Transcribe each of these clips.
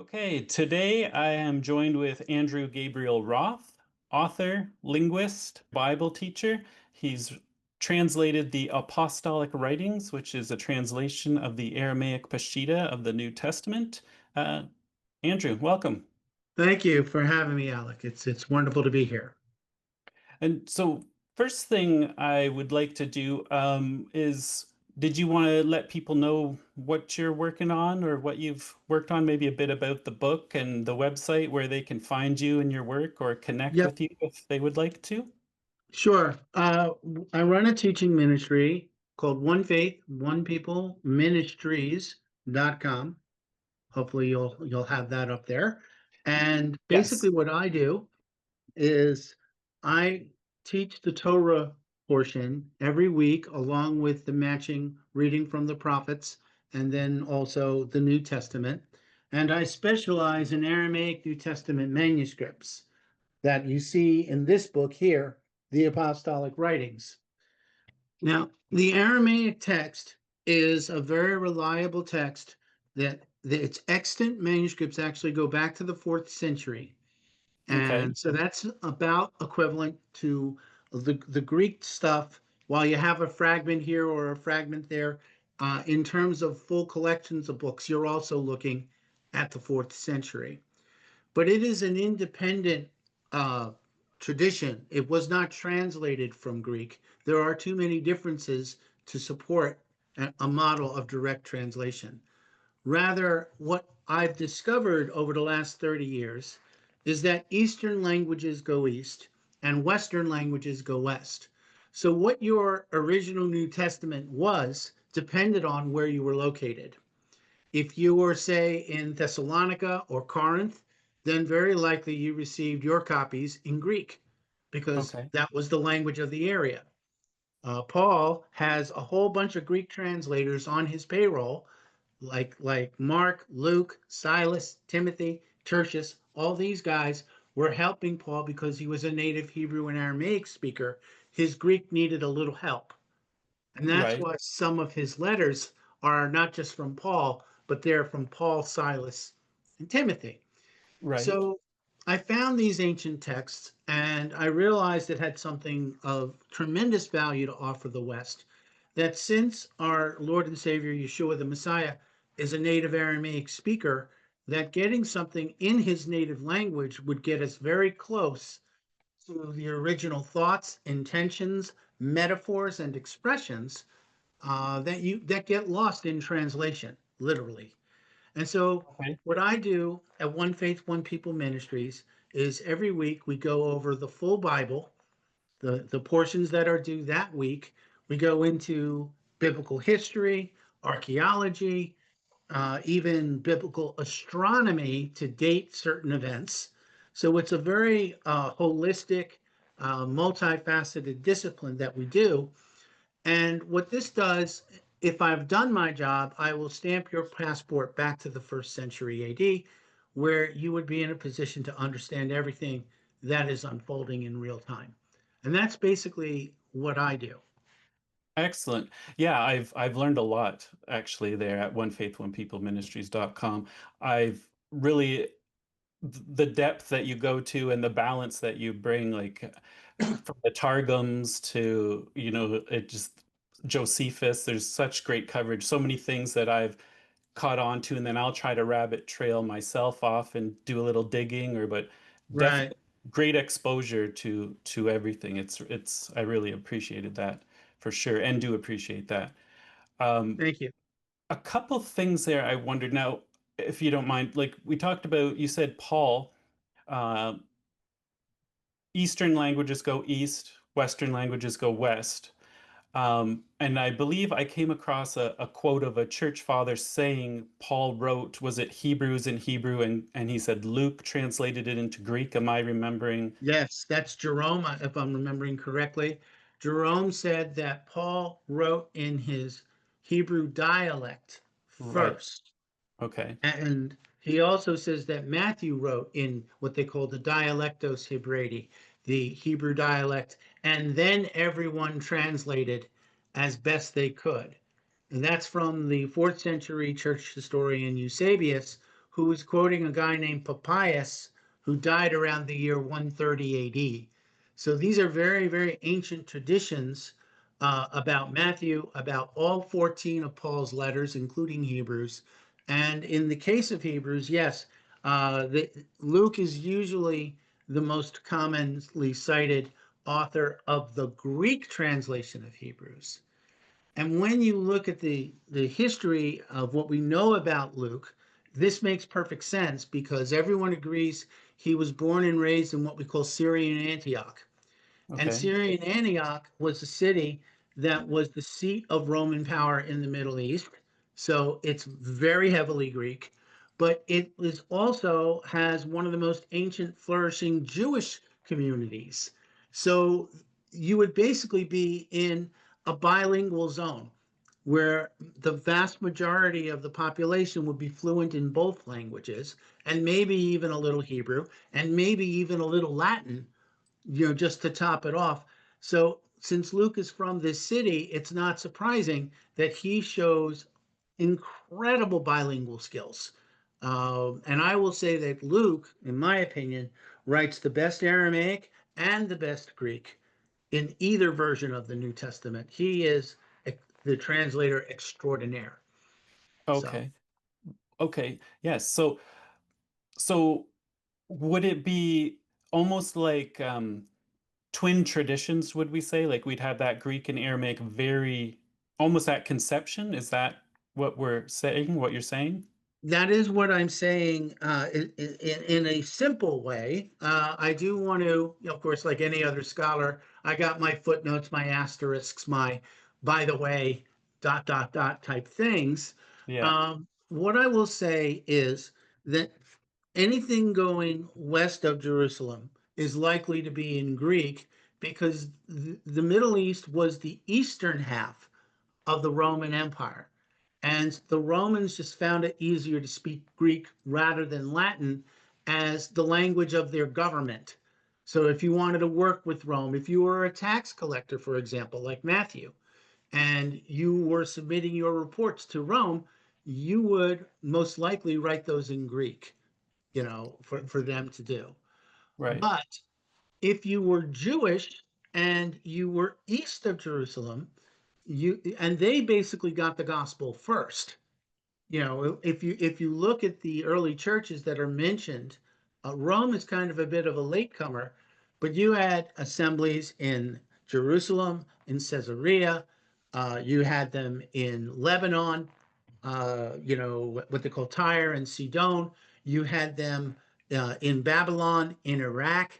Okay, today I am joined with Andrew Gabriel Roth, author, linguist, Bible teacher. He's translated the Apostolic Writings, which is a translation of the Aramaic Peshitta of the New Testament. Uh, Andrew, welcome. Thank you for having me, Alec. It's wonderful to be here. And so, first thing I would like to do is did you want to let people know what you're working on or what you've worked on? Maybe a bit about the book and the website where they can find you and your work or connect Yep, with you if they would like to? sure. I run a teaching ministry called One Faith, One People Ministries.com. Hopefully you'll have that up there. And basically Yes. what I do is I teach the Torah portion every week along with the matching reading from the prophets and then also the New Testament. And I specialize in Aramaic New Testament manuscripts that you see in this book here, the Apostolic Writings. Now, the Aramaic text is a very reliable text that its extant manuscripts actually go back to the fourth century. Okay. And so that's about equivalent to the Greek stuff. While you have a fragment here or a fragment there, in terms of full collections of books, you're also looking at the fourth century. But it is an independent uh, tradition. It was not translated from Greek. There are too many differences to support a model of direct translation. Rather, what I've discovered over the last 30 years is that Eastern languages go east and Western languages go west. So, what your original New Testament was depended on where you were located. If you were, say, in Thessalonica or Corinth, then very likely you received your copies in Greek because Okay. that was the language of the area. Paul has a whole bunch of Greek translators on his payroll, like Mark, Luke, Silas, Timothy, Tertius. All these guys were helping Paul because he was a native Hebrew and Aramaic speaker. His Greek needed a little help. And that's Right. why some of his letters are not just from Paul, but they're from Paul, Silas, and Timothy. Right. So I found these ancient texts and I realized it had something of tremendous value to offer the West. That since our Lord and Savior Yeshua the Messiah is a native Aramaic speaker, that getting something in his native language would get us very close to the original thoughts, intentions, metaphors, and expressions that get lost in translation, literally. And so, Okay. what I do at One Faith, One People Ministries is every week we go over the full Bible, the portions that are due that week. We go into biblical history, archaeology, even biblical astronomy to date certain events. So it's a very holistic, multifaceted discipline that we do. And what this does, if I've done my job, I will stamp your passport back to the first century AD, where you would be in a position to understand everything that is unfolding in real time. And that's basically what I do. Excellent. Yeah, I've learned a lot actually there at onefaith1peopleministries.com. I've really the depth that you go to and the balance that you bring, like from the Targums to, it just Josephus, there's such great coverage, so many things that I've caught on to, and then I'll try to rabbit trail myself off and do a little digging but Right. definitely great exposure to everything. It's I really appreciated that for sure and do appreciate that. Um, Thank you. a couple things there I wondered now, if you don't mind, like we talked about, you said Paul, uh, Eastern languages go east, Western languages go west. And I believe I came across a quote of a church father saying Paul wrote, was it Hebrews in Hebrew? And he said Luke translated it into Greek. Am I remembering? Yes, that's Jerome, if I'm remembering correctly. Jerome said that Paul wrote in his Hebrew dialect Right. first. Okay. And he also says that Matthew wrote in what they call the Dialectos Hebraidi, the Hebrew dialect, and then everyone translated as best they could. And that's from the fourth century church historian Eusebius, who was quoting a guy named Papias, who died around the year 130 AD. So these are very, very ancient traditions about Matthew, about all 14 of Paul's letters, including Hebrews. And in the case of Hebrews, yes, Luke is usually the most commonly cited author of the Greek translation of Hebrews. And when you look at the history of what we know about Luke, this makes perfect sense because everyone agrees he was born and raised in what we call Syrian Antioch. And Okay. Syrian Antioch was a city that was the seat of Roman power in the Middle East. So it's very heavily Greek, but it is also has one of the most ancient flourishing Jewish communities. So you would basically be in a bilingual zone where the vast majority of the population would be fluent in both languages and maybe even a little Hebrew and maybe even a little Latin, just to top it off. So since Luke is from this city, it's not surprising that he shows incredible bilingual skills. And I will say that Luke, in my opinion, writes the best Aramaic and the best Greek in either version of the New Testament. He is the translator extraordinaire. So Okay. Okay. Yes. So would it be almost like twin traditions, would we say? Like we'd have that Greek and Aramaic very almost at conception? Is that what we're saying, what you're saying? that is what I'm saying in a simple way. I do want to, of course, like any other scholar, I got my footnotes, my asterisks, my by the way, dot, dot, dot type things. Yeah. What I will say is that anything going west of Jerusalem is likely to be in Greek because the Middle East was the eastern half of the Roman Empire. And the Romans just found it easier to speak Greek rather than Latin as the language of their government. So if you wanted to work with Rome, if you were a tax collector, for example, like Matthew, and you were submitting your reports to Rome, you would most likely write those in Greek, for them to do. Right. But if you were Jewish and you were east of Jerusalem, and they basically got the gospel first. If you look at the early churches that are mentioned, Rome is kind of a bit of a latecomer, but you had assemblies in Jerusalem, in Caesarea, you had them in Lebanon, what they call Tyre and Sidon. You had them in Babylon, in Iraq,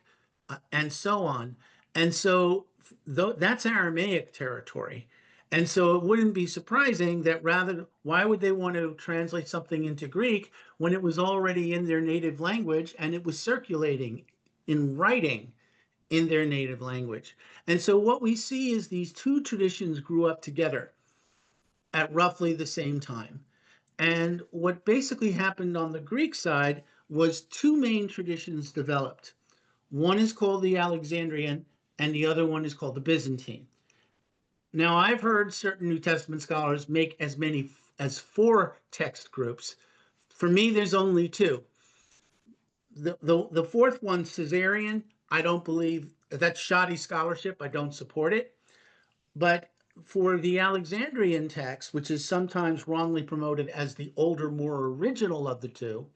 and so on. And so that's Aramaic territory. And so it wouldn't be surprising that why would they want to translate something into Greek when it was already in their native language and it was circulating in writing in their native language? And so what we see is these two traditions grew up together at roughly the same time. And what basically happened on the Greek side was two main traditions developed. One is called the Alexandrian, and the other one is called the Byzantine. Now, I've heard certain New Testament scholars make as many as four text groups. For me, there's only two. The fourth one, Caesarian, I don't believe that's shoddy scholarship. I don't support it. But for the Alexandrian text, which is sometimes wrongly promoted as the older, more original of the two,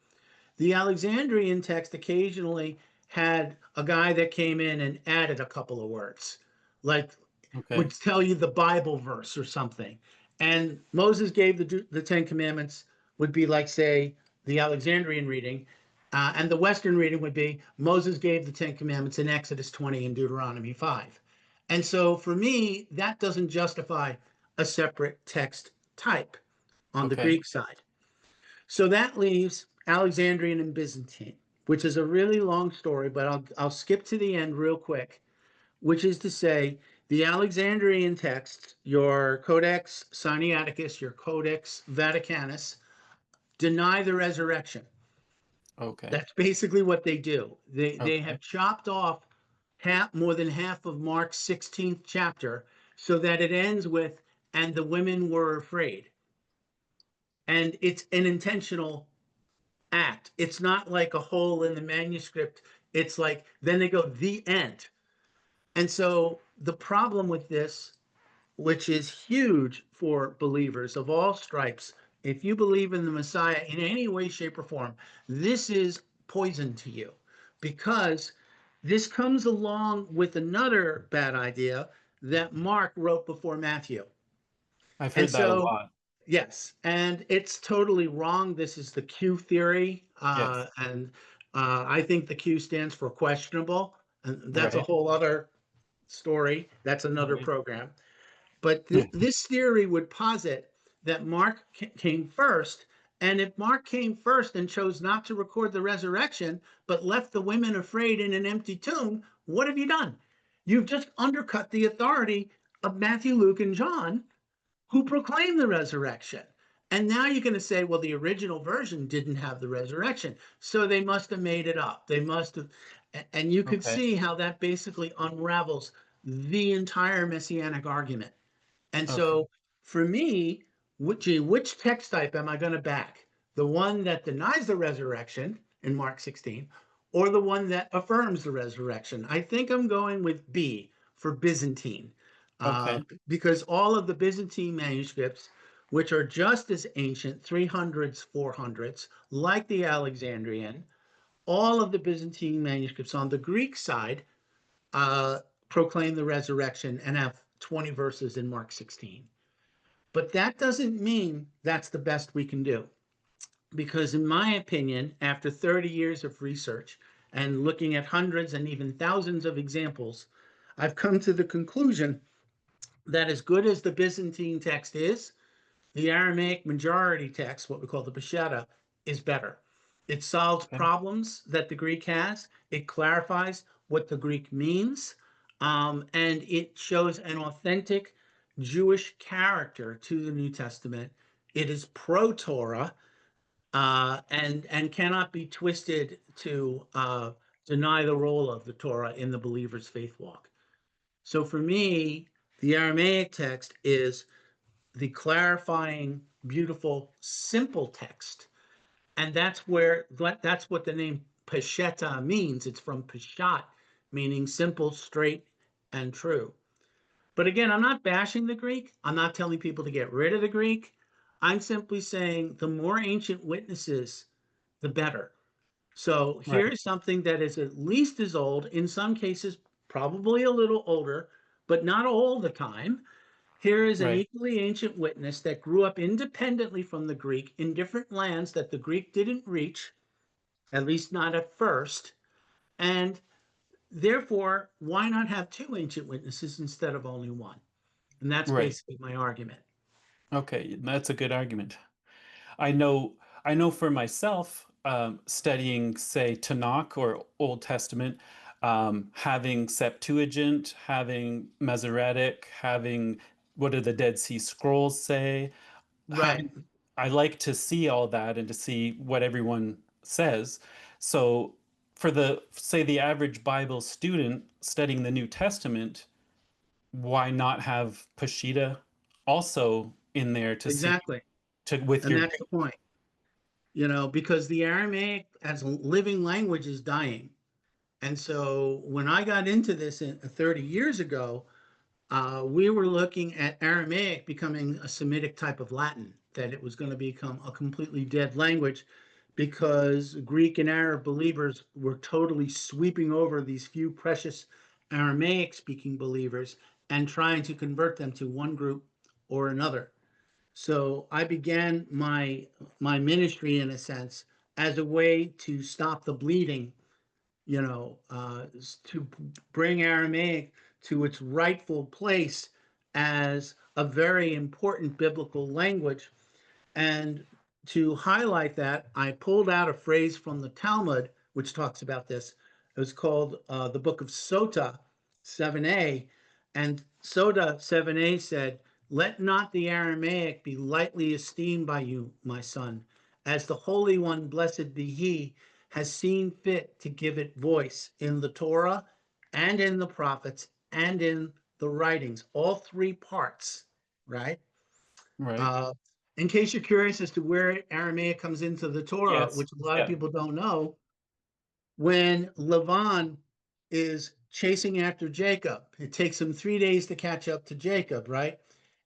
the Alexandrian text occasionally had a guy that came in and added a couple of words, like would Okay. tell you the Bible verse or something. And Moses gave the Ten Commandments would be like, say, the Alexandrian reading. And the Western reading would be Moses gave the Ten Commandments in Exodus 20 and Deuteronomy 5. And so for me, that doesn't justify a separate text type on the Okay. Greek side. So that leaves Alexandrian and Byzantine, which is a really long story, but I'll skip to the end real quick, which is to say the Alexandrian texts, your Codex Sinaiticus, your Codex Vaticanus, deny the resurrection. Okay. That's basically what they do. They Okay. have chopped off more than half of Mark's 16th chapter so that it ends with, and the women were afraid. And it's an intentional act. It's not like a hole in the manuscript. It's like, then they go, the end. And so the problem with this, which is huge for believers of all stripes, if you believe in the Messiah in any way, shape, or form, this is poison to you, because this comes along with another bad idea that Mark wrote before Matthew. I've And heard that a so, lot. yes, and it's totally wrong. This is the Q theory. Yes. And I think the Q stands for questionable. And that's a Right. whole other story. That's another Right. program. But this theory would posit that Mark came first. And if Mark came first and chose not to record the resurrection, but left the women afraid in an empty tomb, what have you done? You've just undercut the authority of Matthew, Luke, and John, who proclaim the resurrection. And now you're going to say, well, the original version didn't have the resurrection, so they must have made it up. They must have. And you could Okay. see how that basically unravels the entire messianic argument. And Okay. so for me, which text type am I going to back? The one that denies the resurrection in Mark 16, or the one that affirms the resurrection? I think I'm going with B for Byzantine, Okay. because all of the Byzantine manuscripts, which are just as ancient, 300s, 400s, like the Alexandrian, all of the Byzantine manuscripts on the Greek side uh, proclaim the resurrection and have 20 verses in Mark 16. But that doesn't mean that's the best we can do. Because, in my opinion, after 30 years of research and looking at hundreds and even thousands of examples, I've come to the conclusion that as good as the Byzantine text is, the Aramaic majority text, what we call the Peshitta, is better. It solves Okay. problems that the Greek has, it clarifies what the Greek means, and it shows an authentic Jewish character to the New Testament. It is pro Torah, and cannot be twisted to deny the role of the Torah in the believer's faith walk. So for me, the Aramaic text is the clarifying, beautiful, simple text. And that's what the name Peshitta means. It's from Peshat, meaning simple, straight, and true. But again, I'm not bashing the Greek. I'm not telling people to get rid of the Greek. I'm simply saying the more ancient witnesses, the better. So Right. here's something that is at least as old, in some cases, probably a little older, but not all the time. Here is an Right. equally ancient witness that grew up independently from the Greek in different lands that the Greek didn't reach, at least not at first. And therefore, why not have two ancient witnesses instead of only one? And that's Right. basically my argument. Okay. That's a good argument. I know I know for myself, studying, say, Tanakh or Old Testament, having Septuagint, having Masoretic, having what do the Dead Sea Scrolls say, Right. having I like to see all that and to see what everyone says. So for the say the average Bible student studying the New Testament, why not have Peshitta also in there to see Exactly. to with And your that's the Greek? point, because the Aramaic as a living language is dying. And so when I got into this 30 years ago, we were looking at Aramaic becoming a Semitic type of Latin, that it was going to become a completely dead language because Greek and Arab believers were totally sweeping over these few precious Aramaic speaking believers and trying to convert them to one group or another. So I began my ministry in a sense as a way to stop the bleeding, to bring Aramaic to its rightful place as a very important biblical language. And to highlight that, I pulled out a phrase from the Talmud, which talks about this. It was called the Book of Sota 7a. And Sota 7a said, "Let not the Aramaic be lightly esteemed by you, my son, as the Holy One, blessed be He, has seen fit to give it voice in the Torah and in the prophets and in the writings," all three parts, right? Right. Uh, in case you're curious as to where Aramaic comes into the Torah, Yes. which a lot of Yeah. people don't know, when Laban is chasing after Jacob, it takes him 3 days to catch up to Jacob, right?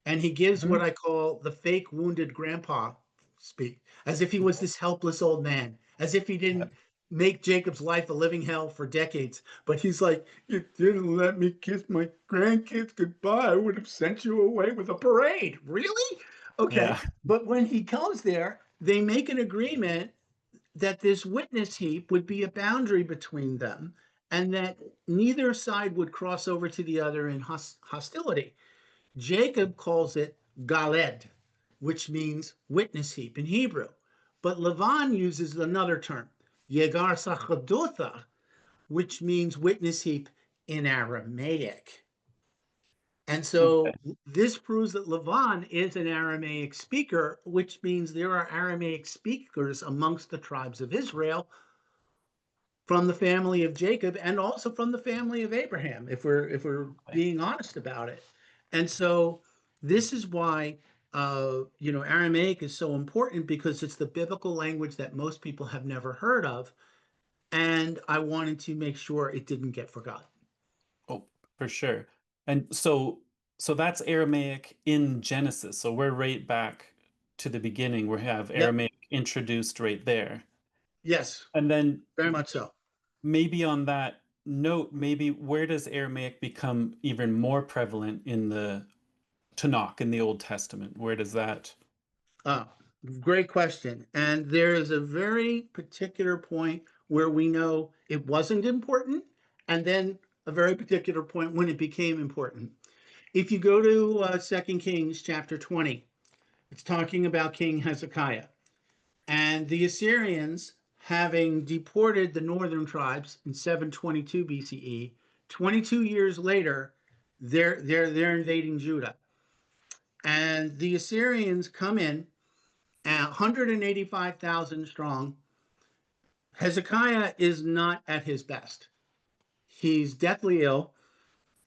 And he gives what Mhm. I call the fake wounded grandpa speak, as if he was this helpless old man, as if he Yeah. didn't make Jacob's life a living hell for decades. But he's like, you didn't let me kiss my grandkids goodbye. I would have sent you away with a parade. Really? Okay. Yeah. But when he comes there, they make an agreement that this witness heap would be a boundary between them and that neither side would cross over to the other in hostility. Jacob calls it Galed, which means witness heap in Hebrew. But Lavan uses another term, Yegar Sachadotha, which means witness heap in Aramaic. And Okay. so this proves that Lavan is an Aramaic speaker, which means there are Aramaic speakers amongst the tribes of Israel from the family of Jacob and also from the family of Abraham, if we're Okay. being honest about it. And so this is why Aramaic is so important because it's the biblical language that most people have never heard of, and I wanted to make sure it didn't get forgotten. Oh, for sure. And so that's Aramaic in Genesis. So we're right back to the beginning. We have Yep. Aramaic introduced right there. Yes, And then very much so. maybe on that note, maybe where does Aramaic become even more prevalent in the Tanakh in the Old Testament? Where does that? Uh, Great question. And there is a very particular point where we know it wasn't important, and then a very particular point when it became important. If you go to 2 Kings chapter 20, it's talking about King Hezekiah. And the Assyrians, having deported the northern tribes in 722 BCE, 22 years later, they're invading Judah. And the Assyrians come in at 185,000 strong. Hezekiah is not at his best. He's deathly ill.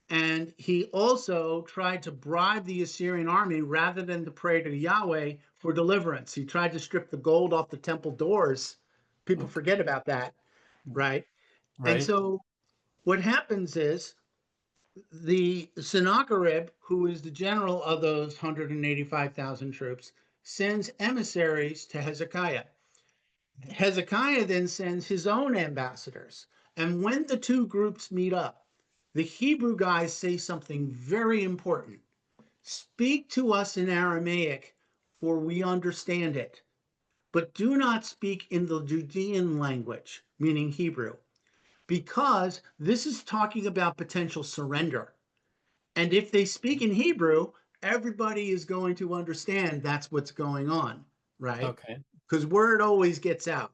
And he also tried to bribe the Assyrian army rather than to pray to Yahweh for deliverance. He tried to strip the gold off the temple doors. People Okay. forget about that, right? And Right. so what happens is the Sennacherib, who is the general of those 185,000 troops, sends emissaries to Hezekiah. Hezekiah then sends his own ambassadors. And when the two groups meet up, the Hebrew guys say something very important. Speak to us in Aramaic, for we understand it, but do not speak in the Judean language, meaning Hebrew, because this is talking about potential surrender. And if they speak in Hebrew, everybody is going to understand that's what's going on, right? Okay. Because word always gets out,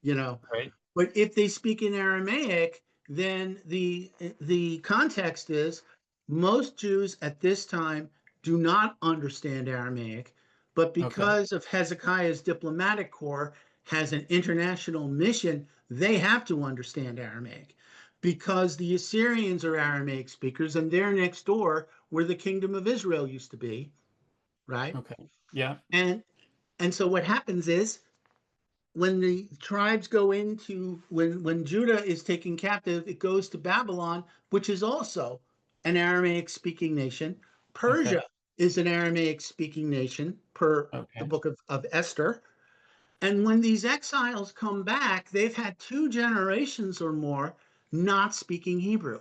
you know. Right. But if they speak in Aramaic, then the context is most Jews at this time do not understand Aramaic, but Okay. because of Hezekiah's diplomatic corps has an international mission, they have to understand Aramaic because the Assyrians are Aramaic speakers and they're next door where the kingdom of Israel used to be, right? Okay. Yeah. And and so what happens is when the tribes go into when Judah is taken captive, it goes to Babylon, which is also an Aramaic speaking nation. Okay. Persia is an Aramaic speaking nation per the Okay. book of Esther. And when these exiles come back, they've had 2 generations or more not speaking Hebrew.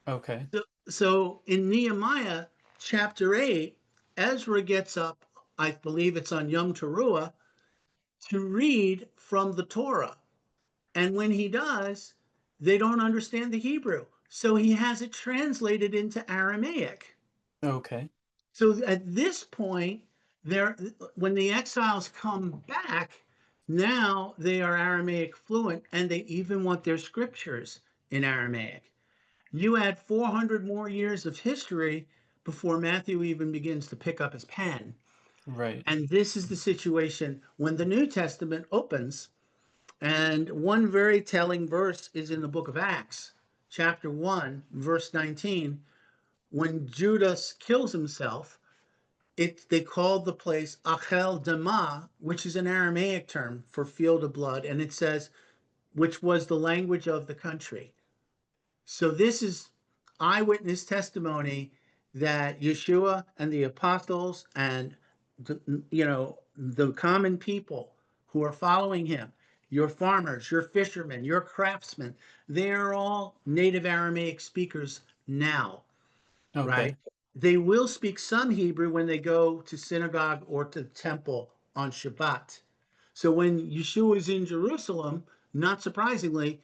Okay. So in Nehemiah chapter 8, Ezra gets up, I believe it's on Yom Teruah, to read from the Torah. And when he does, they don't understand the Hebrew. So he has it translated into Aramaic. Okay. So at this point, they're, when the exiles come back, now they are Aramaic fluent and they even want their scriptures in Aramaic. You add 400 more years of history before Matthew even begins to pick up his pen. Right. And this is the situation when the New Testament opens. And one very telling verse is in the book of Acts, chapter 1, verse 19. When Judas kills himself, they called the place Achel Dama, which is an Aramaic term for field of blood, and it says, which was the language of the country. So this is eyewitness testimony that Yeshua and the apostles and the common people who are following him, your farmers, your fishermen, your craftsmen, they are all native Aramaic speakers now, right? Okay. They will speak some Hebrew when they go to synagogue or to the temple on Shabbat. So when Yeshua is in Jerusalem, not surprisingly,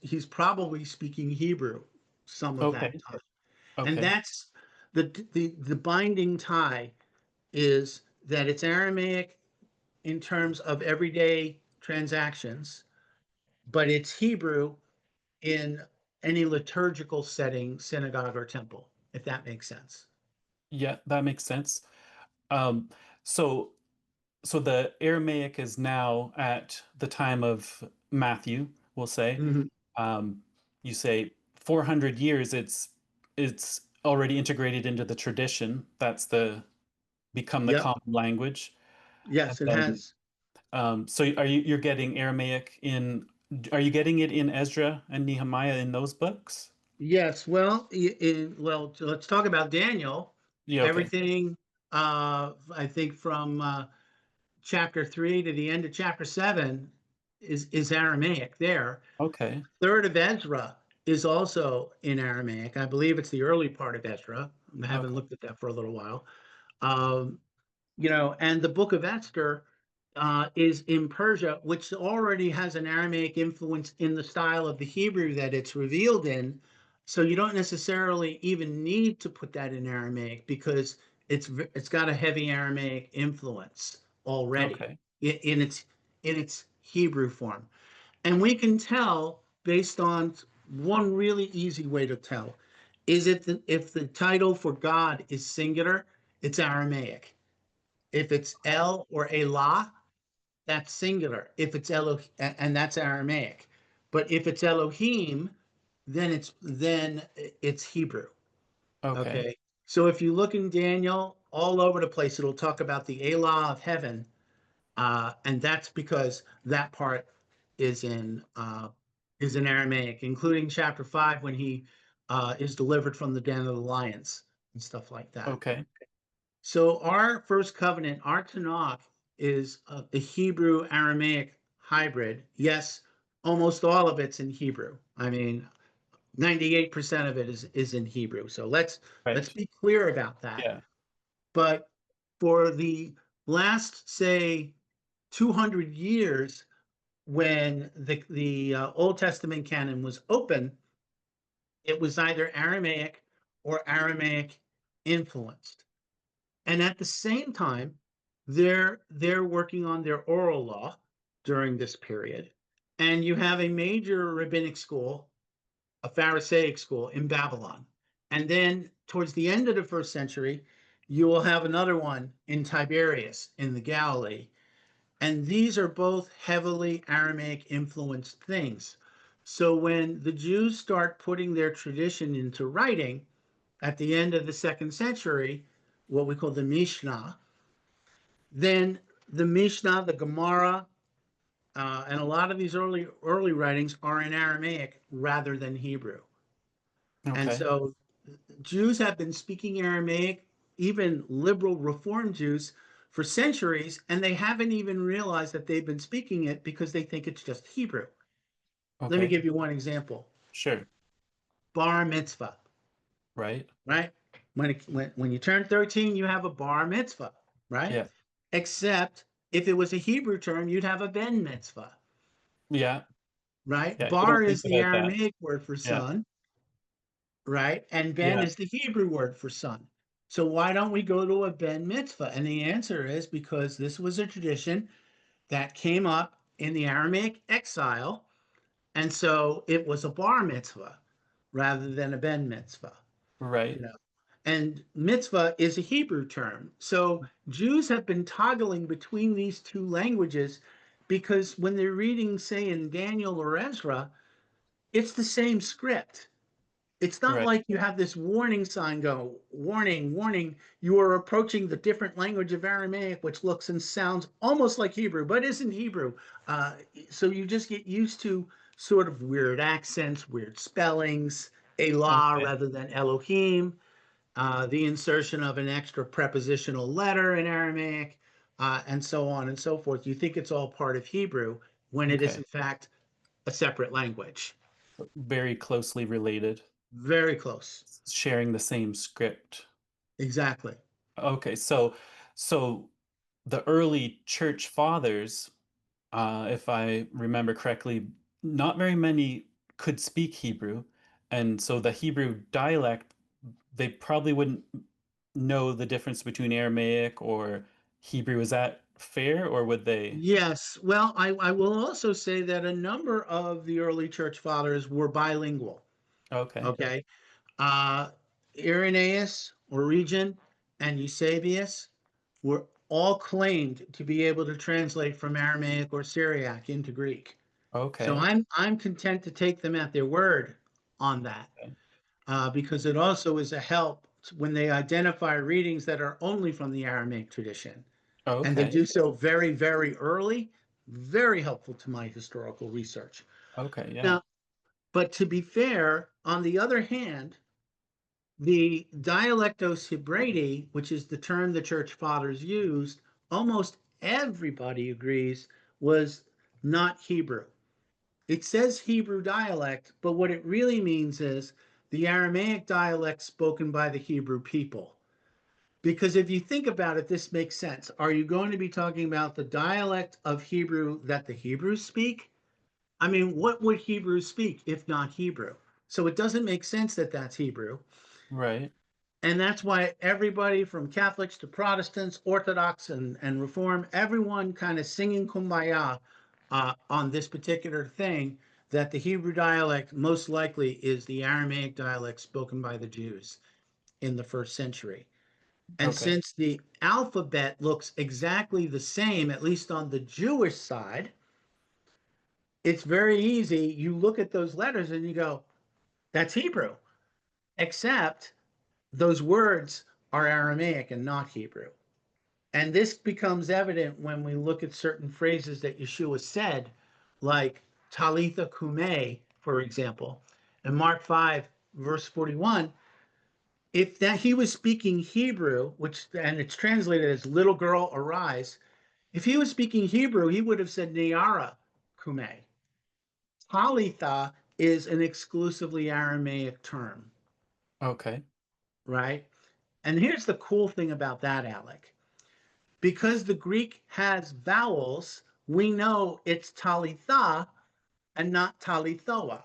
he's probably speaking Hebrew some of that Okay. time. And Okay. that's the binding tie is that it's Aramaic in terms of everyday transactions, but it's Hebrew in any liturgical setting, synagogue or temple, if that makes sense. Yeah, that makes sense. Um, so so the Aramaic is now at the time of Matthew, we'll say. Mhm. Um, you say 400 years, it's already integrated into the tradition. That's the become the Yep. common language. And Yes, it then has. so you're getting Aramaic in are you getting it in Ezra and Nehemiah in those books? Yes. Well, let's talk about Daniel. Yeah, okay. Everything, I think, from chapter 3 to the end of chapter 7 is Aramaic there. Okay. Third of Ezra is also in Aramaic. I believe it's the early part of Ezra. I haven't Okay. looked at that for a little while. Um, and the book of Esther is in Persia, which already has an Aramaic influence in the style of the Hebrew that it's revealed in. So you don't necessarily even need to put that in Aramaic because it's got a heavy Aramaic influence already Okay. in its Hebrew form. And we can tell based on one really easy way to tell is if the title for God is singular, it's Aramaic. If it's El or Elah, that's singular. If it's Elohim, and that's Aramaic. But if it's Elohim, then it's Hebrew. Okay. Okay. So if you look in Daniel, all over the place, it'll talk about the Elah of heaven, and that's because that part is in uh, is in Aramaic, including chapter 5 when he is delivered from the den of the lions and stuff like that. Okay. So our first covenant, our Tanakh, is a Hebrew Aramaic hybrid. Yes, almost all of it's in Hebrew. I mean, 98% of it is in Hebrew. So let's Right. be clear about that. Yeah. But for the last, say, 200 years, when the Old Testament canon was open, it was either Aramaic or Aramaic influenced. And at the same time, they're working on their oral law during this period. And you have a major rabbinic school, a Pharisaic school in Babylon. And then towards the end of the first century, you will have another one in Tiberias in the Galilee. And these are both heavily Aramaic influenced things. So when the Jews start putting their tradition into writing at the end of the second century, what we call the Mishnah, then the Mishnah, the Gemara, and a lot of these early writings are in Aramaic rather than Hebrew. And Okay. so Jews have been speaking Aramaic, even liberal Reform Jews, for centuries, and they haven't even realized that they've been speaking it because they think it's just Hebrew. Let me Okay. give you one example. Sure. Bar mitzvah, Right. right? When you turn 13, you have a bar mitzvah, right? Yeah. Except if it was a Hebrew term, you'd have a ben mitzvah, Yeah. right? Yeah. You Bar don't think is the about that. Aramaic word for Yeah. son, right? And ben Yeah. is the Hebrew word for son. So why don't we go to a ben mitzvah? And the answer is because this was a tradition that came up in the Aramaic exile. And so it was a bar mitzvah rather than a ben mitzvah, you Right. know. And mitzvah is a Hebrew term. So Jews have been toggling between these two languages because when they're reading, say, in Daniel or Ezra, it's the same script. It's not Right. like you have this warning sign go, warning, warning, you are approaching the different language of Aramaic, which looks and sounds almost like Hebrew, but isn't Hebrew. Uh, so you just get used to sort of weird accents, weird spellings, Elah Okay. rather than Elohim, the insertion of an extra prepositional letter in Aramaic, and so on and so forth. You think it's all part of Hebrew when it is, Okay. in fact, a separate language. Very closely related, Very close. sharing the same script. Exactly. Okay, so the early church fathers, if I remember correctly, not very many could speak Hebrew, and so the Hebrew dialect, they probably wouldn't know the difference between Aramaic or Hebrew. Is that fair, or would they? Yes. Well, I will also say that a number of the early church fathers were bilingual. Okay, Okay. Uh, Irenaeus, Origen, and Eusebius were all claimed to be able to translate from Aramaic or Syriac into Greek. So okay, I'm content to take them at their word on that, okay, because it also is a help when they identify readings that are only from the Aramaic tradition. And they okay, do so very, very early, very helpful to my historical research. okay, yeah, Now, but to be fair, on the other hand, the dialectos Hebraidi, which is the term the church fathers used, almost everybody agrees was not Hebrew. It says Hebrew dialect, but what it really means is the Aramaic dialect spoken by the Hebrew people. Because if you think about it, this makes sense. Are you going to be talking about the dialect of Hebrew that the Hebrews speak? I mean, what would Hebrews speak if not Hebrew? So it doesn't make sense that that's Hebrew. right, And that's why everybody from Catholics to Protestants, Orthodox and Reform, everyone kind of singing kumbaya on this particular thing that the Hebrew dialect most likely is the Aramaic dialect spoken by the Jews in the first century. And okay, since the alphabet looks exactly the same, at least on the Jewish side, it's very easy. You look at those letters and you go, that's Hebrew, except those words are Aramaic and not Hebrew. And this becomes evident when we look at certain phrases that Yeshua said, like Talitha Kume, for example. In Mark 5, verse 41, if that he was speaking Hebrew, which and it's translated as little girl arise, if he was speaking Hebrew, he would have said Niara Kume. Talitha is an exclusively Aramaic term, okay, right? And here's the cool thing about that, Alec. Because the Greek has vowels, we know it's Talitha and not Talithoa.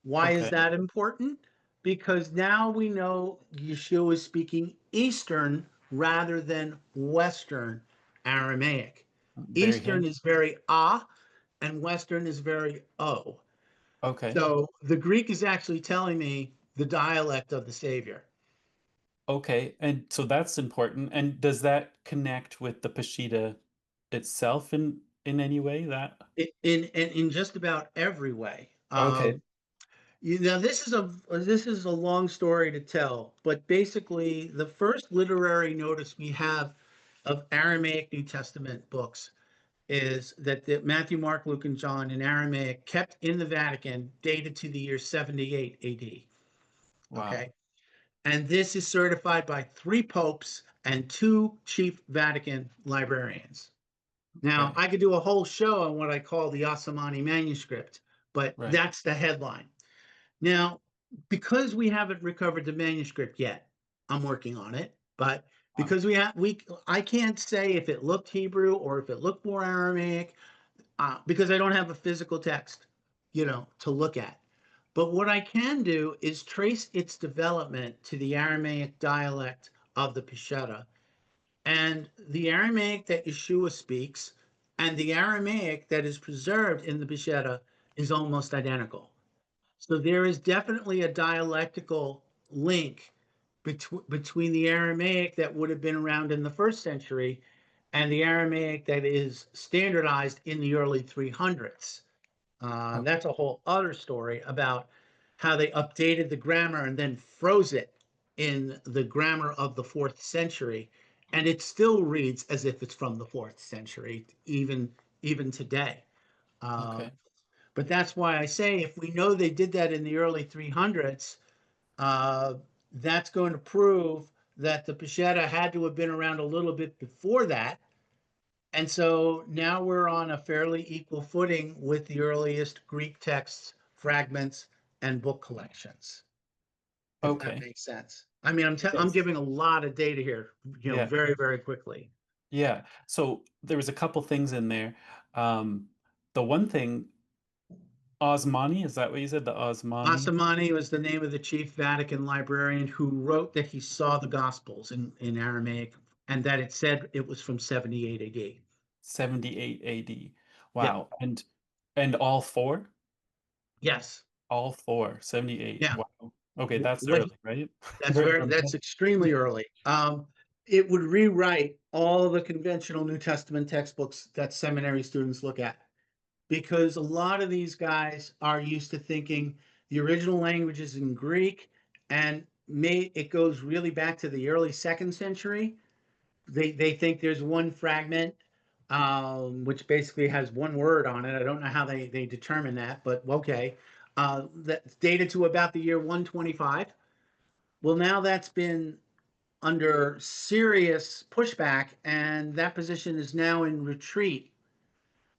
Why is okay, that important? Because now we know Yeshua is speaking Eastern rather than Western Aramaic. very Eastern handy. is very ah, and Western is very o. Okay, So the Greek is actually telling me the dialect of the Savior. okay, and so that's important. And does that connect with the Peshitta itself in any way? That In just about every way. okay, This is a long story to tell, but basically the first literary notice we have of Aramaic New Testament books is that the Matthew, Mark, Luke, and John in Aramaic kept in the Vatican dated to the year 78 AD. wow, Okay. And this is certified by three popes and two chief Vatican librarians. Now, okay, I could do a whole show on what I call the Assamani manuscript, but right, that's the headline. Now, because we haven't recovered the manuscript yet, I'm working on it, but wow, because I can't say if it looked Hebrew or if it looked more Aramaic, because I don't have a physical text, to look at. But what I can do is trace its development to the Aramaic dialect of the Peshitta. And the Aramaic that Yeshua speaks and the Aramaic that is preserved in the Peshitta is almost identical. So there is definitely a dialectical link between the Aramaic that would have been around in the first century and the Aramaic that is standardized in the early 300s. oh, That's a whole other story about. how they updated the grammar and then froze it in the grammar of the fourth century, and it still reads as if it's from the fourth century, even today. Uh, Okay. but that's why I say if we know they did that in the early 300s, uh, that's going to prove that the Peshitta had to have been around a little bit before that. And so now we're on a fairly equal footing with the earliest Greek texts, fragments, and book collections, if that Okay. makes sense. I mean, I'm Yes. giving a lot of data here, Yeah. very, very quickly. Yeah. So there was a couple things in there. The one thing, Osmani, is that what you said? The Osmani? Asamani was the name of the chief Vatican librarian who wrote that he saw the Gospels in Aramaic and that it said it was from 78 AD. 78 AD. Yeah. Wow. And all four? Yes. All four, 78. Yeah. Wow. Okay, that's What early, right? That's Very very, early. that's extremely early. It would rewrite all of the conventional New Testament textbooks that seminary students look at because a lot of these guys are used to thinking the original language is in Greek and it goes really back to the early second century. They think there's one fragment which basically has one word on it. I don't know how they determine that, but okay. That's dated to about the year 125. Well, now that's been under serious pushback, and that position is now in retreat.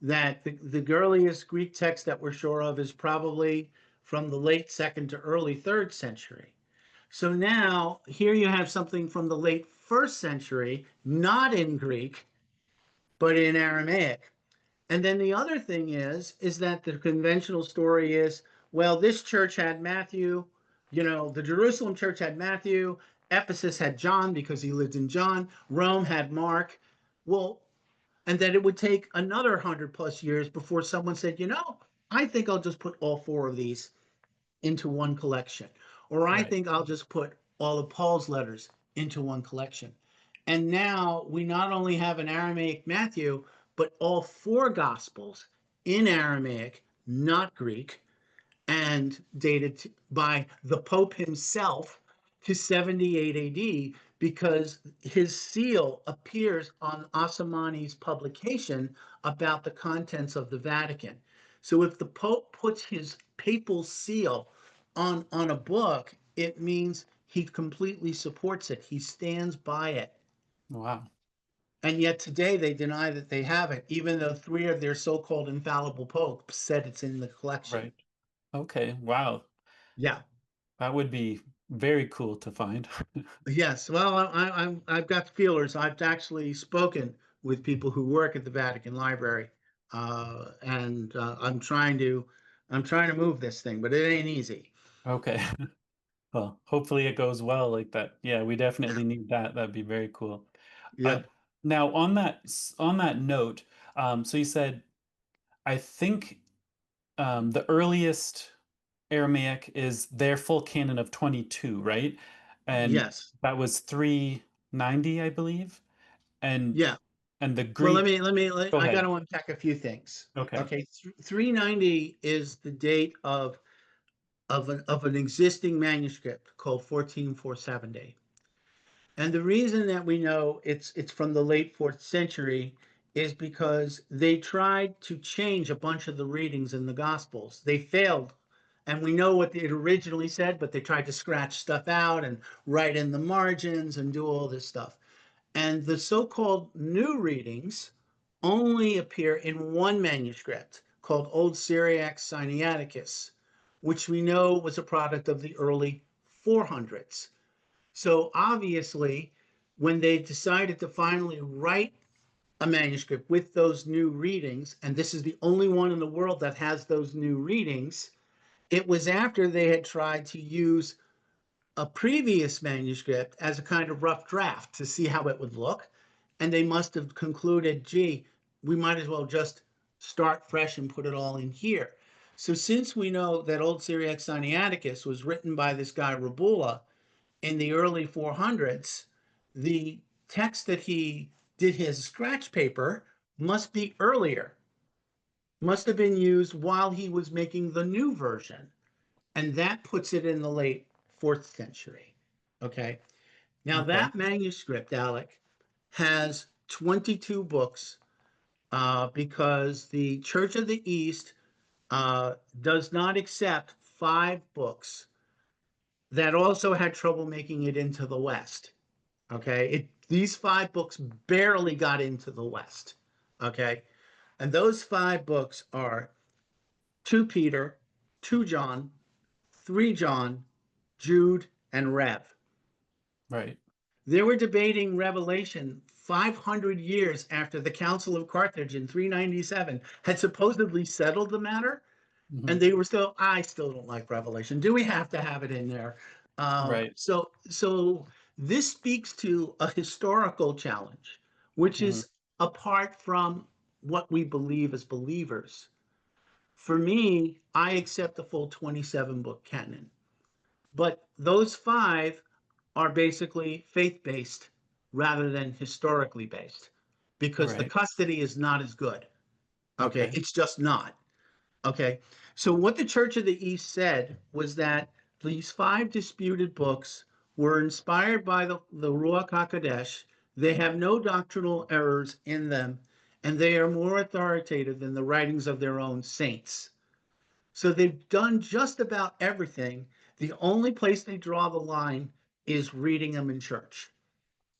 That the earliest Greek text that we're sure of is probably from the late second to early third century. So now here you have something from the late first century, not in Greek, but in Aramaic. And then the other thing is that the conventional story is, well, this church had Matthew, the Jerusalem church had Matthew, Ephesus had John because he lived in John, Rome had Mark. Well, and that it would take another 100+ years before someone said, I think I'll just put all four of these into one collection. Or I Right. think I'll just put all of Paul's letters into one collection. And now we not only have an Aramaic Matthew, but all four Gospels in Aramaic, not Greek, and dated by the Pope himself to 78 AD because his seal appears on Asamani's publication about the contents of the Vatican. So if the Pope puts his papal seal on a book, it means he completely supports it. He stands by it. Wow. And yet today they deny that they have it, even though three of their so-called infallible popes said it's in the collection. Right. Okay. Wow. Yeah. That would be very cool to find. Yes, well, I've got feelers. I've actually spoken with people who work at the Vatican Library, and I'm trying to move this thing, but it ain't easy. Okay. Well, hopefully it goes well like that. Yeah, we definitely need that. That'd be very cool. Uh, Yep. Now on that note, so you said I think the earliest Aramaic is their full canon of 22, right? And Yes. that was 390, I believe. And Yeah. and the Well, Greek, go I got ahead. to unpack a few things. Okay. Okay, 390 is the date of an existing manuscript called 1447. And the reason that we know it's from the late fourth century is because they tried to change a bunch of the readings in the Gospels. They failed. And we know what it originally said, but they tried to scratch stuff out and write in the margins and do all this stuff. And the so-called new readings only appear in one manuscript called Old Syriac Sinaiticus, which we know was a product of the early 400s. So obviously, when they decided to finally write a manuscript with those new readings, and this is the only one in the world that has those new readings, it was after they had tried to use a previous manuscript as a kind of rough draft to see how it would look. And they must have concluded, gee, we might as well just start fresh and put it all in here. So since we know that Old Syriac Sinaiticus was written by this guy Rabula in the early 400s, the text that he did his scratch paper must be earlier, must have been used while he was making the new version. and that puts it in the late 4th century. Okay. Now Okay. that manuscript, Alec, has 22 books because the Church of the East does not accept 5 books that also had trouble making it into the West. Okay. These 5 books barely got into the West. Okay. And those 5 books are 2 Peter, 2 John, 3 John, Jude, and Rev. Right. They were debating Revelation 500 years after the Council of Carthage in 397 had supposedly settled the matter, Hmm. and they were still, I still don't like Revelation. Do we have to have it in there? Right. So this speaks to a historical challenge, which Hmm. is apart from what we believe as believers. For me, I accept the full 27 book canon, but those 5 are basically faith based rather than historically based because the Right. custody is not as good. Okay, Okay. it's just not. Okay, so what the Church of the East said was that these 5 disputed books were inspired by the Ruach HaKodesh. They have no doctrinal errors in them, and they are more authoritative than the writings of their own saints. So they've done just about everything. The only place they draw the line is reading them in church.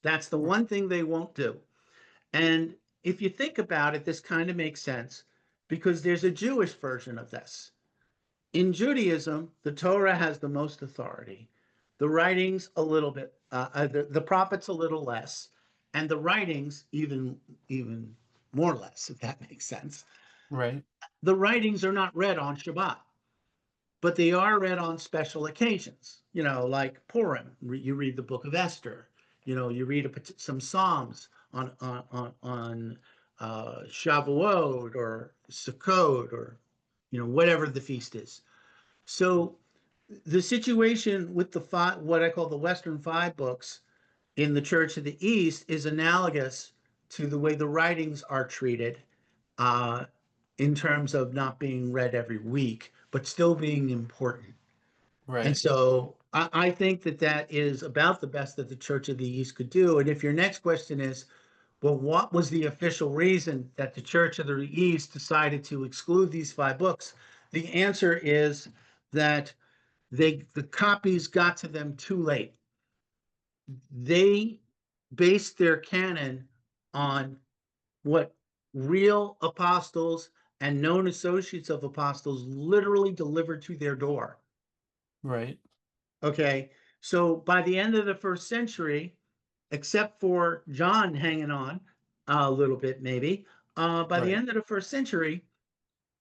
That's the one thing they won't do. And if you think about it, this kind of makes sense because there's a Jewish version of this. In Judaism, the Torah has the most authority, the writings a little bit, the prophets a little less, and the writings even more or less, if that makes sense. Right. The writings are not read on Shabbat, but they are read on special occasions, like Purim. You read the book of Esther, you read some Psalms on Shavuot or Sukkot or whatever the feast is. So the situation with what I call the Western 5 books in the Church of the East is analogous to the way the writings are treated uh, in terms of not being read every week, but still being important. And Right. so I think that is about the best that the Church of the East could do. And if your next question is, well, what was the official reason that the Church of the East decided to exclude these 5 books? The answer is that the copies got to them too late. They based their canon on what real apostles and known associates of apostles literally delivered to their door. Right. Okay, so by the end of the 1st century, except for John hanging on a little bit, maybe, by the Right. end of the 1st century,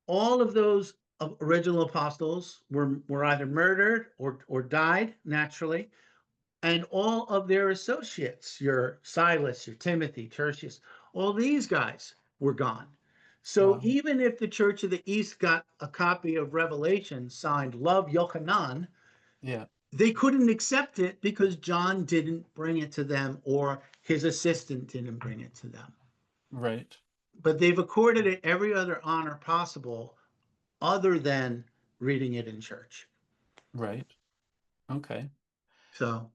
all of those original apostles were either murdered or died naturally, and all of their associates, your Silas, your Timothy, Tertius, all these guys were gone. So Wow. even if the Church of the East got a copy of Revelation signed Love Yochanan, Yeah. they couldn't accept it because John didn't bring it to them or his assistant didn't bring it to them. Right. But they've accorded it every other honor possible other than reading it in church. Right. Okay. So,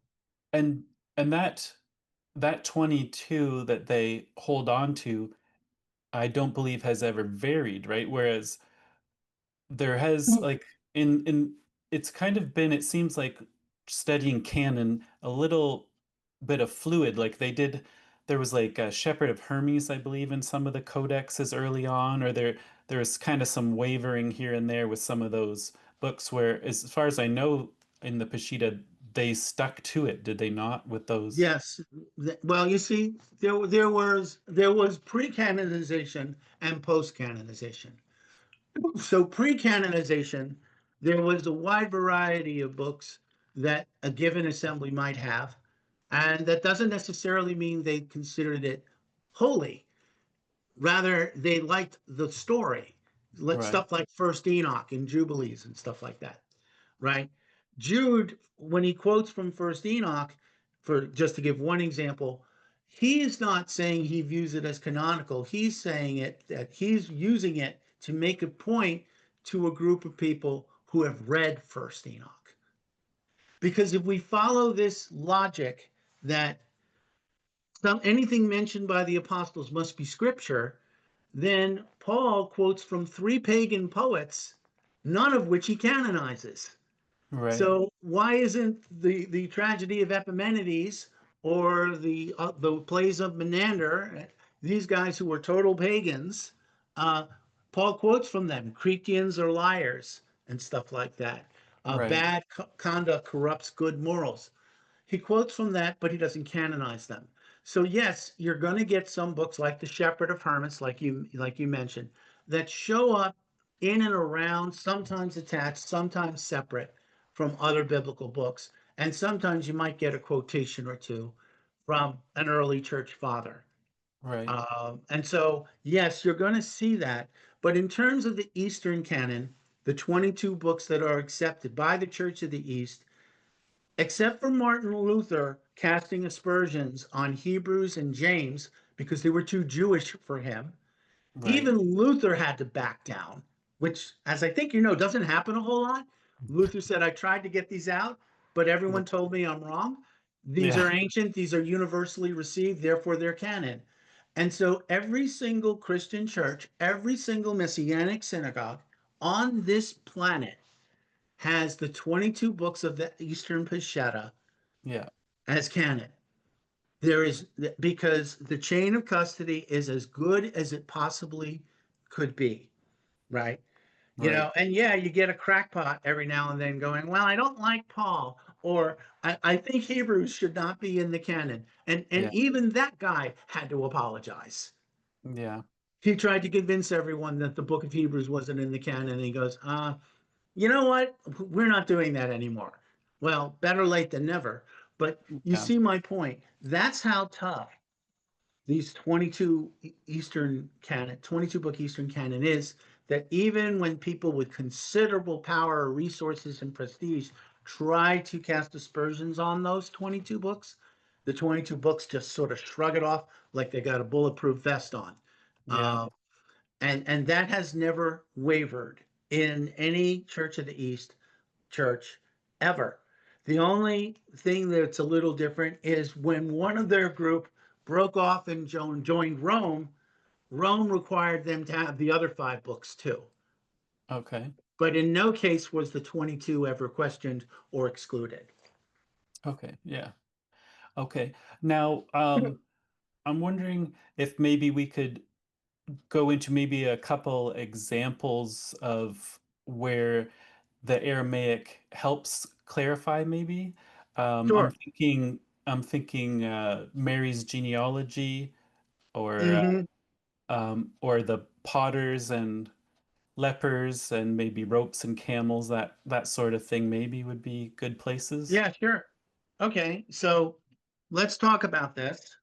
And and that 22 that they hold on to, I don't believe has ever varied, right? Whereas there has like in it's kind of been, it seems like, studying canon a little bit of fluid. Like there was like a Shepherd of Hermes, I believe, in some of the codexes early on, or there was kind of some wavering here and there with some of those books where, as far as I know, in the Peshitta, they stuck to it, did they not, with those? yes, well, you see, there was pre-canonization and post-canonization. So pre-canonization, there was a wide variety of books that a given assembly might have, and that doesn't necessarily mean they considered it holy. Rather, they liked the story, like Right. stuff like First Enoch and Jubilees and stuff like that, right? Jude, when he quotes from First Enoch, for just to give one example, he is not saying he views it as canonical. He's saying it that he's using it to make a point to a group of people who have read First Enoch. Because if we follow this logic that anything mentioned by the apostles must be scripture, then Paul quotes from three pagan poets, none of which he canonizes. Right. So why isn't the tragedy of Epimenides or the plays of Menander, these guys who were total pagans, uh, Paul quotes from them, Cretians are liars and stuff like that. Right. Bad conduct corrupts good morals. He quotes from that, but he doesn't canonize them. So yes, you're going to get some books like The Shepherd of Hermits, like you mentioned, that show up in and around, sometimes attached, sometimes separate from other biblical books, and sometimes you might get a quotation or two from an early church father. Right. And so yes, you're going to see that. But in terms of the Eastern canon, the 22 books that are accepted by the Church of the East, except for Martin Luther casting aspersions on Hebrews and James because they were too Jewish for him, Right. even Luther had to back down, which, as I think you know, doesn't happen a whole lot. Luther said, I tried to get these out, but everyone told me I'm wrong. These Yeah. are ancient, these are universally received, therefore they're canon. And so every single Christian church, every single Messianic synagogue on this planet has the 22 books of the Eastern Peshitta Yeah. as canon. There is, because the chain of custody is as good as it possibly could be, right? Right. And yeah, you get a crackpot every now and then going, well, I don't like Paul, or I think Hebrews should not be in the canon. And Yeah. even that guy had to apologize. Yeah. He tried to convince everyone that the book of Hebrews wasn't in the canon. And he goes, you know what? We're not doing that anymore. Well, better late than never. But you Yeah. see my point. That's how tough these 22 Eastern canon, 22 book Eastern canon is, that even when people with considerable power, resources, and prestige try to cast aspersions on those 22 books, the 22 books just sort of shrug it off like they got a bulletproof vest on. Yeah. Uh, and that has never wavered in any Church of the East church ever. The only thing that's a little different is when one of their group broke off and joined Rome, Rome required them to have the other five books too. Okay. But in no case was the 22 ever questioned or excluded. Okay. Yeah. Okay. Now, I'm wondering if maybe we could go into maybe a couple examples of where the Aramaic helps clarify maybe. Um, I'm Sure. thinking I'm thinking Mary's genealogy Mm-hmm. or the potters and lepers and maybe ropes and camels, that sort of thing maybe would be good places. Yeah, sure. Okay, so let's talk about this.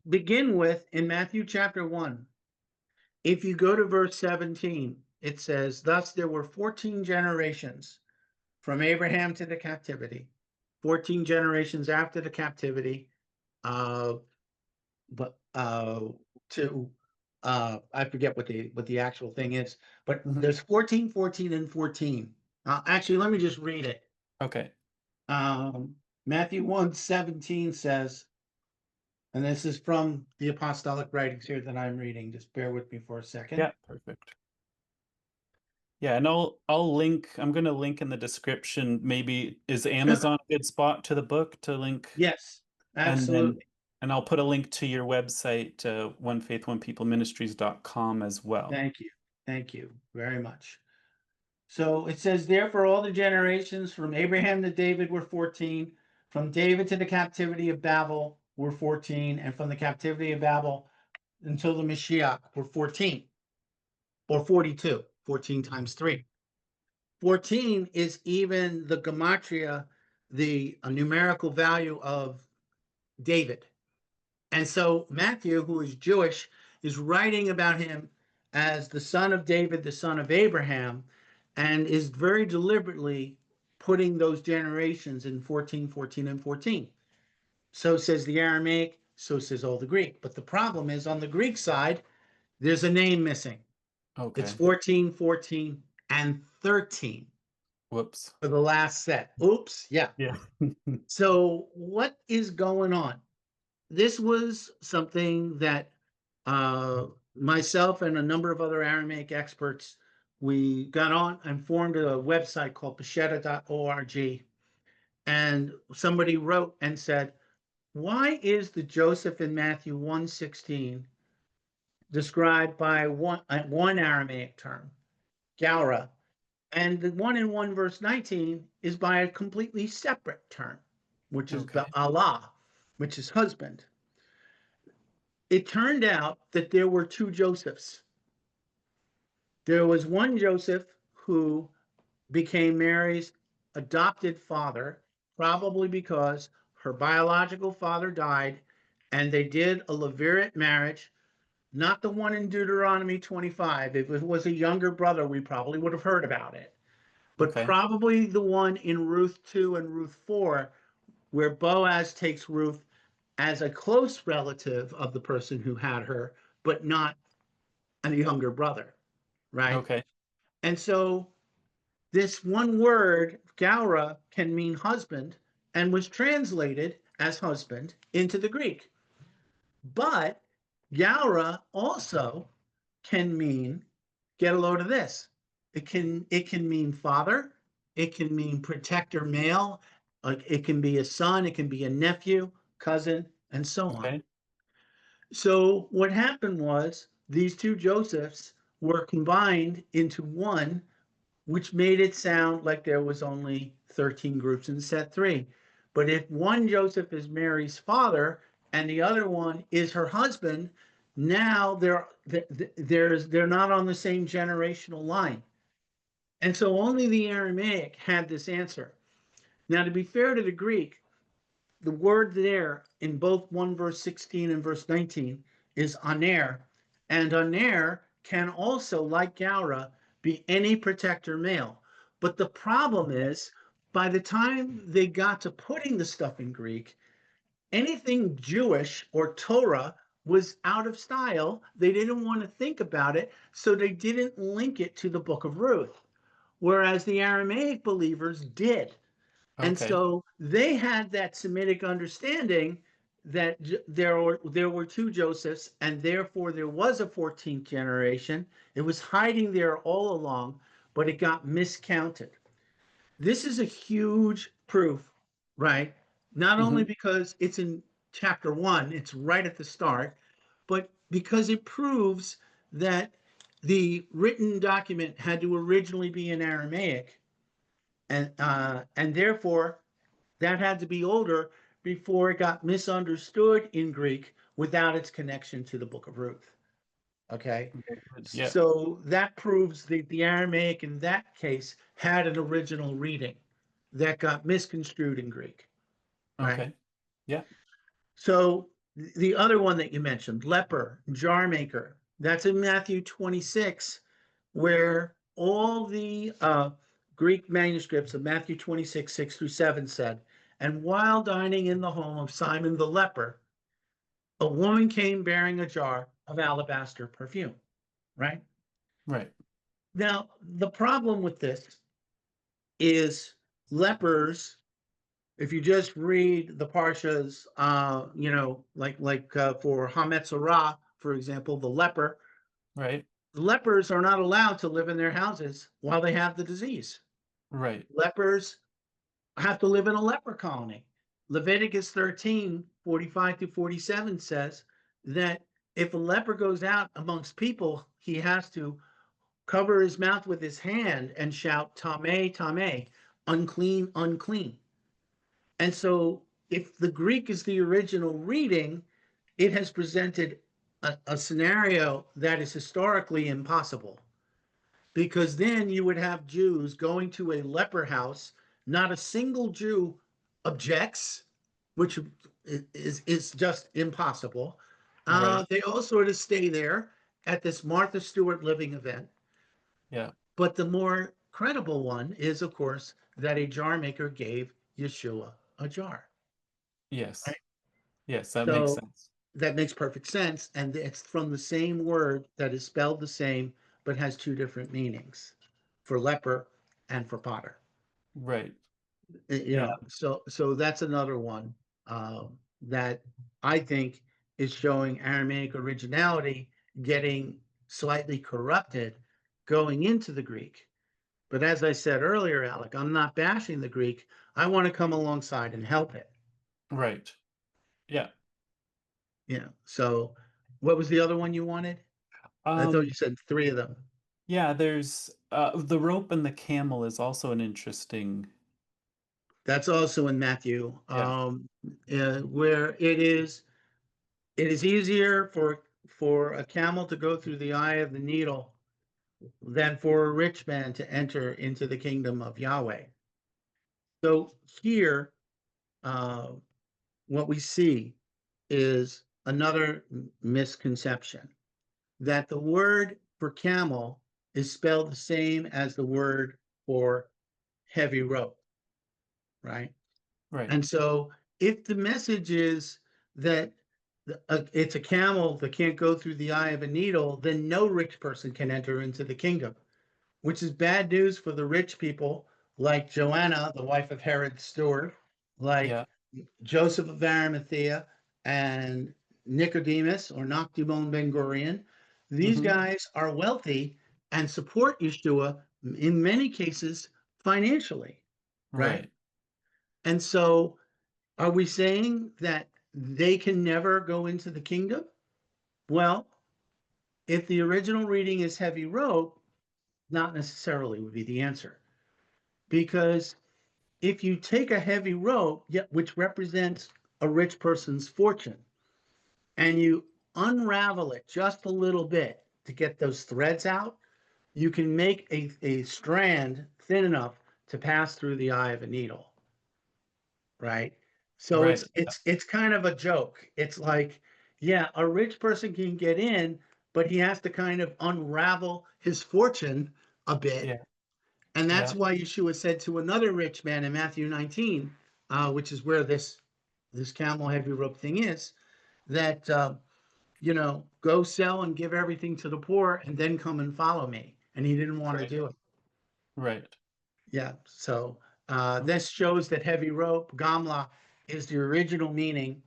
Begin with in Matthew chapter 1. If you go to verse 17, it says, thus there were 14 generations from Abraham to the captivity, 14 generations after the captivity, uh, but to I forget what the actual thing is, but Mhm. there's 14, 14, and 14. Actually, let me just read it. Okay. Um, Matthew 1:17 says, and this is from the Apostolic Writings here that I'm reading. Just bear with me for a second. Yeah, perfect. Yeah, and I'll link. I'm going to link in the description. Maybe is Amazon a good spot to the book to link, Yes, and then absolutely. and I'll put a link to your website, onefaith1peopleministries.com as well. Thank you. Thank you very much. So it says, therefore, all the generations from Abraham to David were 14, from David to the captivity of Babel were 14, and from the captivity of Babel until the Mashiach were 14, or 42, 14 times 3. 14 is even the gematria, the numerical value of David. And so Matthew, who is Jewish, is writing about him as the son of David, the son of Abraham, and is very deliberately putting those generations in 14, 14, and 14. So says the Aramaic, so says all the Greek. But the problem is on the Greek side, there's a name missing. It's Okay. 14, 14, and 13 Whoops. for the last set. Oops, yeah. Yeah. So what is going on? This was something that uh, myself and a number of other Aramaic experts, we got on and formed a website called peshitta.org. And somebody wrote and said, why is the Joseph in Matthew 1:16 described by one Aramaic term, Gaura, and the one in 1 verse 19 is by a completely separate term, which is Okay. Allah, which is husband. It turned out that there were two Josephs. There was one Joseph who became Mary's adopted father, probably because her biological father died and they did a Levirate marriage, not the one in Deuteronomy 25. If it was a younger brother, we probably would have heard about it, but Okay. probably the one in Ruth 2 and Ruth 4, where Boaz takes Ruth as a close relative of the person who had her, but not a younger brother, right? Okay. And so this one word, gaura, can mean husband and was translated as husband into the Greek. But gaura also can mean, get a load of this. It can mean father, it can mean protector male, it can be a son, it can be a nephew, cousin, and so on. Okay. So what happened was these two Josephs were combined into one, which made it sound like there was only 13 groups in set three. But if one Joseph is Mary's father and the other one is her husband, now they're not on the same generational line. And so only the Aramaic had this answer. Now, to be fair to the Greek, the word there in both 1 verse 16 and verse 19 is aner, and aner can also, like gaura, be any protector male. But the problem is, by the time they got to putting the stuff in Greek, anything Jewish or Torah was out of style. They didn't want to think about it, so they didn't link it to the book of Ruth, whereas the Aramaic believers did. And Okay. so they had that Semitic understanding that there were two Josephs, and therefore there was a 14th generation. It was hiding there all along, but it got miscounted. This is a huge proof, right? Not only Hmm. because it's in chapter 1, it's right at the start, but because it proves that the written document had to originally be in Aramaic, and therefore that had to be older before it got misunderstood in Greek without its connection to the Book of Ruth. Okay, Very good. Yeah. so that proves that the Aramaic in that case had an original reading that got misconstrued in Greek, right? Okay. Yeah. So the other one that you mentioned, leper, jar maker, that's in Matthew 26, where all the Greek manuscripts of Matthew 26, 6 through 7 said, and while dining in the home of Simon the leper, a woman came bearing a jar of alabaster perfume, right? Right. Now, the problem with this is lepers, if you just read the parshas, for Hametzorah, for example, Right. the lepers are not allowed to live in their houses while they have the disease. Right. Lepers have to live in a leper colony. Leviticus 13:45 to 47 says that if a leper goes out amongst people, he has to cover his mouth with his hand and shout, Tameh, Tameh, unclean, unclean. And so, if the Greek is the original reading, it has presented a scenario that is historically impossible, because then you would have Jews going to a leper house. Not a single Jew objects, which is just impossible. Right. They all sort of stay there at this Martha Stewart living event. Yeah. But the more credible one is, of course, that a jar maker gave Yeshua a jar. Yes. Right? Yes, that makes So sense. that makes perfect sense. And it's from the same word that is spelled the same, but has two different meanings. for leper, and for potter. Right. You Yeah. know, so that's another one that I think is showing Aramaic originality getting slightly corrupted going into the Greek. But as I said earlier, Alec, I'm not bashing the Greek. I want to come alongside and help it. Right. Yeah. So what was the other one you wanted? I thought Um, you said three of them. yeah, there's the rope and the camel is also an interesting. That's also in Matthew, Yeah. where it is easier for a camel to go through the eye of the needle than for a rich man to enter into the kingdom of Yahweh. So here, uh, what we see is another misconception that the word for camel is spelled the same as the word for heavy rope, right? Right. And so if the message is that it's a camel that can't go through the eye of a needle, then no rich person can enter into the kingdom, which is bad news for the rich people like Joanna, the wife of Herod Steward, Yeah. like Joseph of Arimathea, and Nicodemus or Noctimon Ben Gurion. These Hmm. guys are wealthy and support Yeshua in many cases financially, right? Right. And so are we saying that they can never go into the kingdom? Well, if the original reading is heavy rope, not necessarily would be the answer. Because if you take a heavy rope, which represents a rich person's fortune, and you unravel it just a little bit to get those threads out, you can make a strand thin enough to pass through the eye of a needle, right? So Right. it's kind of a joke. It's like, yeah, a rich person can get in, but he has to kind of unravel his fortune a bit. Yeah. And that's Yeah. why Yeshua said to another rich man in Matthew 19, which is where this camel heavy rope thing is, that go sell and give everything to the poor and then come and follow me. And he didn't want to Right. do it. Right. Yeah. So Oh, this shows that heavy rope, gamla, is the original meaning,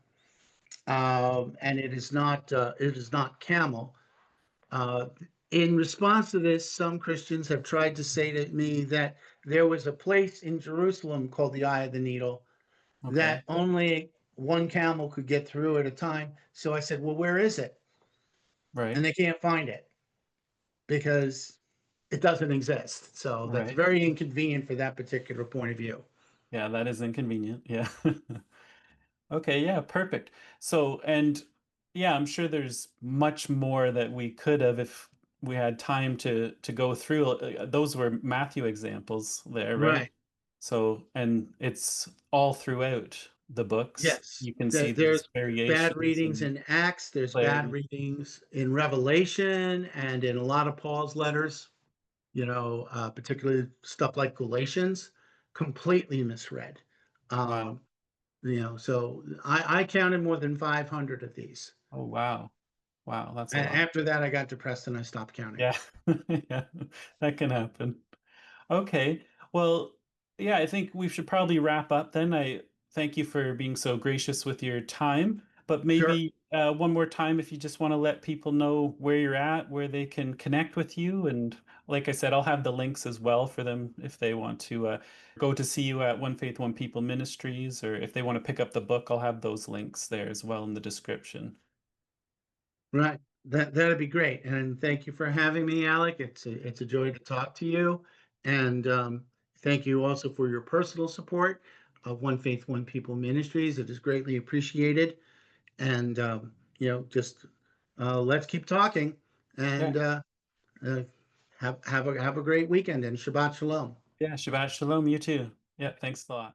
and it is not camel. Uh, in response to this, some Christians have tried to say to me that there was a place in Jerusalem called the Eye of the Needle that okay. only one camel could get through at a time. So I said, well, where is it? And Right. they can't find it because it doesn't exist. So that's Right. very inconvenient for that particular point of view. Yeah, that is inconvenient. Yeah. Okay, yeah, perfect. So, and yeah, I'm sure there's much more that we could have if we had time to go through. Those were Matthew examples there, right? Right. So, and it's all throughout the books. Yes. You can see There's these bad variations readings and in Acts, there's bad clarity. readings in Revelation, and in a lot of Paul's letters, particularly stuff like Galatians, completely misread. Wow. Um, so I counted more than 500 of these. Oh, wow. Wow, that's a And lot. after that, I got depressed and I stopped counting. Yeah. Yeah, that can happen. Okay. Well, yeah, I think we should probably wrap up then. I thank you for being so gracious with your time. But Sure. maybe one more time, if you just want to let people know where you're at, where they can connect with you. And like I said, I'll have the links as well for them if they want to go to see you at One Faith, One People Ministries, or if they want to pick up the book, I'll have those links there as well in the description. Right. That'd be great. And thank you for having me, Alec. It's a joy to talk to you. And thank you also for your personal support of One Faith, One People Ministries. It is greatly appreciated. And just let's keep talking. Yeah. And uh, have a great weekend and Shabbat Shalom. Yeah. Shabbat Shalom. You too. Yeah. Thanks a lot.